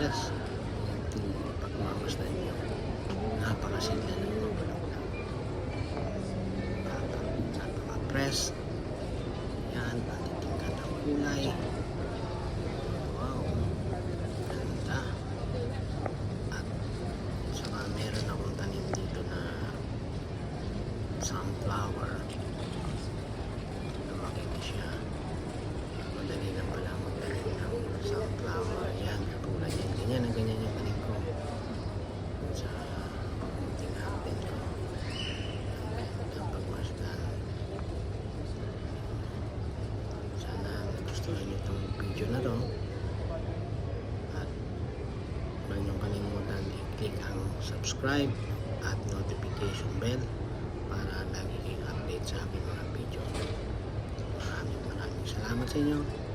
process kung pagmamasdan nyo. Napakasimple ng mga bulaklak. Napaka-press. Yan, patitingkat ang kulay. Wow, ganda. At saka meron akong tanim dito na sunflower. Lumaki na siya. Madali lang pala magtanim ng sunflower. Yan, katulad yan. Ganyan ang ganyan yung tanim ko. Sa munting hapin ko. Ang pagmasdan. Sana nagustuhan nyo itong video na to. At huwag nyo kalimutan i-click ang subscribe at notification bell para lagi kayong update sa aking mga video. Maraming salamat sa inyo.